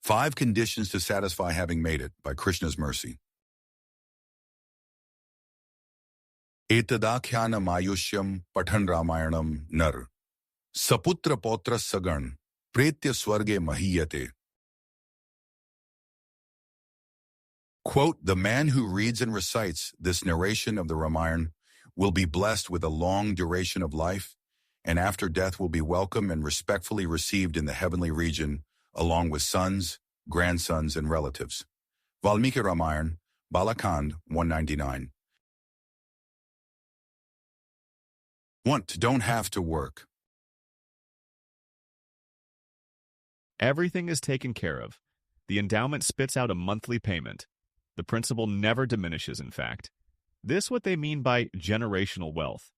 5 Conditions to Satisfy Having Made It by Krishna's Mercy. Etadakhyanamayushyam pathan ramayanam nar. Saputra potra sagan. Pretya swarge mahiyate. Quote, the man who reads and recites this narration of the Ramayana will be blessed with a long duration of life, and after death will be welcome and respectfully received in the heavenly region, along with sons, grandsons, and relatives. Valmiki Ramayana, Bala Kand, 199. Don't have to work. Everything is taken care of. The endowment spits out a monthly payment. The principal never diminishes, in fact. This what they mean by generational wealth.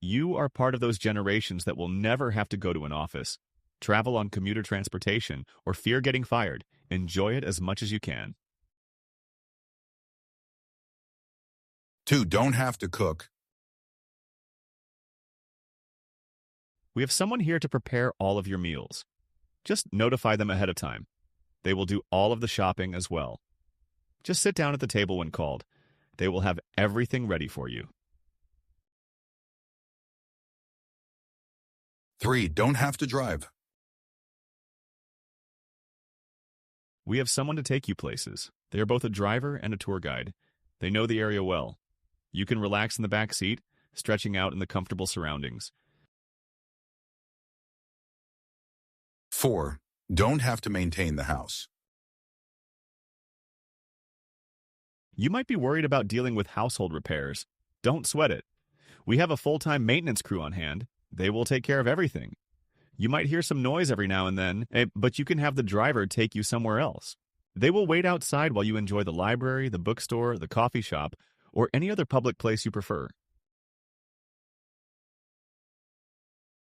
You are part of those generations that will never have to go to an office, travel on commuter transportation, or fear getting fired. Enjoy it as much as you can. 2. Don't have to cook. We have someone here to prepare all of your meals. Just notify them ahead of time. They will do all of the shopping as well. Just sit down at the table when called. They will have everything ready for you. 3. Don't have to drive. We have someone to take you places. They are both a driver and a tour guide. They know the area well. You can relax in the back seat, stretching out in the comfortable surroundings. 4. Don't have to maintain the house. You might be worried about dealing with household repairs. Don't sweat it. We have a full-time maintenance crew on hand. They will take care of everything. You might hear some noise every now and then, but you can have the driver take you somewhere else. They will wait outside while you enjoy the library, the bookstore, the coffee shop, or any other public place you prefer.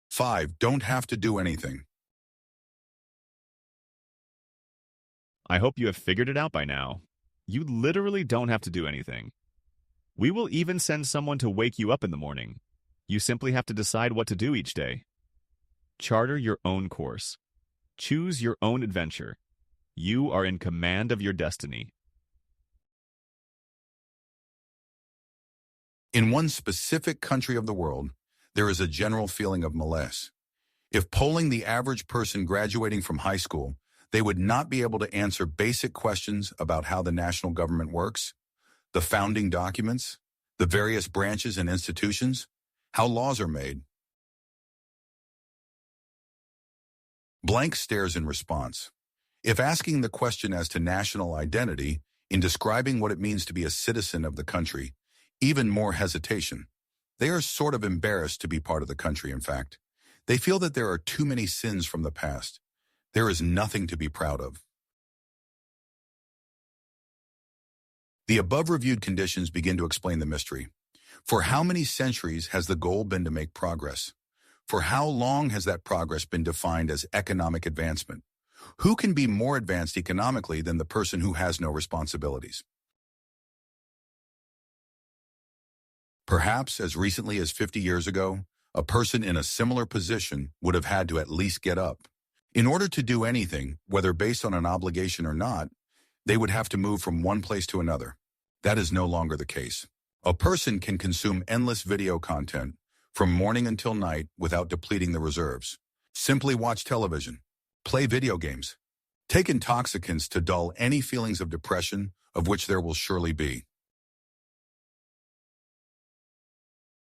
5. Don't have to do anything. I hope you have figured it out by now. You literally don't have to do anything. We will even send someone to wake you up in the morning. You simply have to decide what to do each day. Charter your own course. Choose your own adventure. You are in command of your destiny. In one specific country of the world, there is a general feeling of malaise. If polling the average person graduating from high school, they would not be able to answer basic questions about how the national government works, the founding documents, the various branches and institutions, how laws are made. Blank stares in response. If asking the question as to national identity, in describing what it means to be a citizen of the country, even more hesitation. They are sort of embarrassed to be part of the country, in fact. They feel that there are too many sins from the past. There is nothing to be proud of. The above-reviewed conditions begin to explain the mystery. For how many centuries has the goal been to make progress? For how long has that progress been defined as economic advancement? Who can be more advanced economically than the person who has no responsibilities? Perhaps as recently as 50 years ago, a person in a similar position would have had to at least get up. In order to do anything, whether based on an obligation or not, they would have to move from one place to another. That is no longer the case. A person can consume endless video content from morning until night without depleting the reserves. Simply watch television, play video games, take intoxicants to dull any feelings of depression of which there will surely be.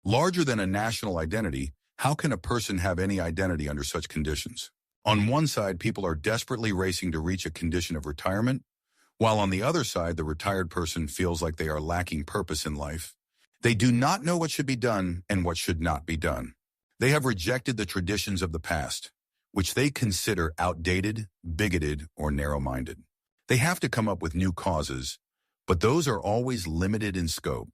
Larger than a national identity, how can a person have any identity under such conditions? On one side, people are desperately racing to reach a condition of retirement, while on the other side, the retired person feels like they are lacking purpose in life. They do not know what should be done and what should not be done. They have rejected the traditions of the past, which they consider outdated, bigoted, or narrow-minded. They have to come up with new causes, but those are always limited in scope.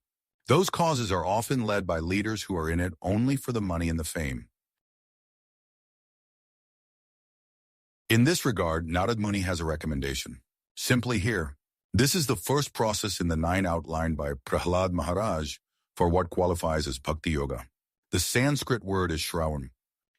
Those causes are often led by leaders who are in it only for the money and the fame. In this regard, Narad Muni has a recommendation. Simply here, this is the first process in the 9 outlined by Prahlad Maharaj for what qualifies as Bhakti Yoga. The Sanskrit word is Shravan.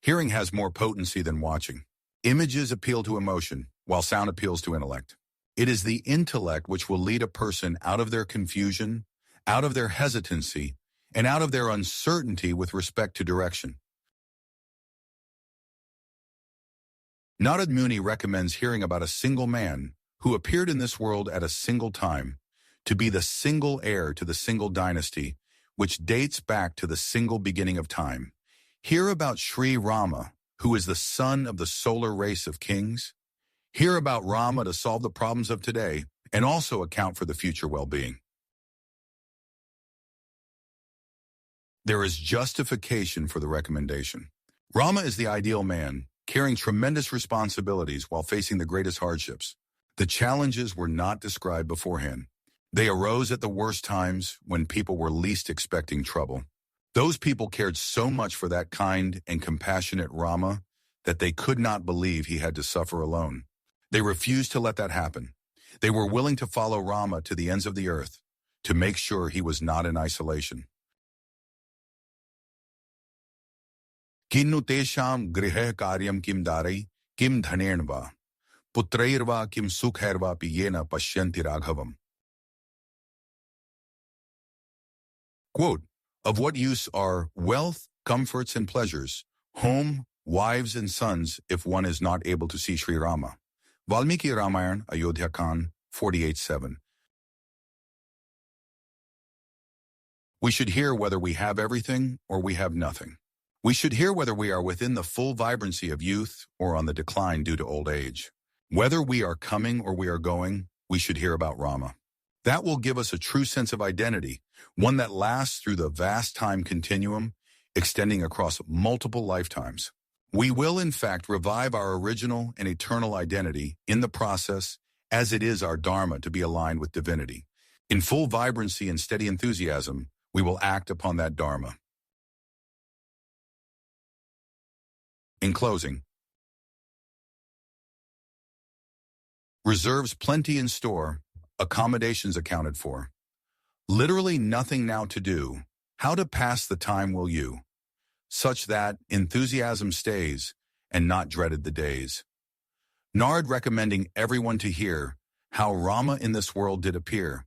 Hearing has more potency than watching. Images appeal to emotion, while sound appeals to intellect. It is the intellect which will lead a person out of their confusion, out of their hesitancy, and out of their uncertainty with respect to direction. Narad Muni recommends hearing about a single man who appeared in this world at a single time to be the single heir to the single dynasty, which dates back to the single beginning of time. Hear about Sri Rama, who is the son of the solar race of kings. Hear about Rama to solve the problems of today and also account for the future well-being. There is justification for the recommendation. Rama is the ideal man, carrying tremendous responsibilities while facing the greatest hardships. The challenges were not described beforehand. They arose at the worst times when people were least expecting trouble. Those people cared so much for that kind and compassionate Rama that they could not believe he had to suffer alone. They refused to let that happen. They were willing to follow Rama to the ends of the earth to make sure he was not in isolation. Kinnu tesham griheh karyam kim darai kim dhanenva putrairva kim sukherva piyena pashyanti raghavam. Quote, of what use are wealth, comforts, and pleasures, home, wives, and sons if one is not able to see Sri Rama? Valmiki Ramayana, Ayodhya Kand, 48:7. We should hear whether we have everything or we have nothing. We should hear whether we are within the full vibrancy of youth or on the decline due to old age. Whether we are coming or we are going, we should hear about Rama. That will give us a true sense of identity, one that lasts through the vast time continuum, extending across multiple lifetimes. We will, in fact, revive our original and eternal identity in the process, as it is our dharma to be aligned with divinity. In full vibrancy and steady enthusiasm, we will act upon that dharma. In closing, reserves plenty in store, accommodations accounted for. Literally nothing now to do. How to pass the time will you, such that enthusiasm stays and not dreaded the days. Narad recommending everyone to hear how Rama in this world did appear,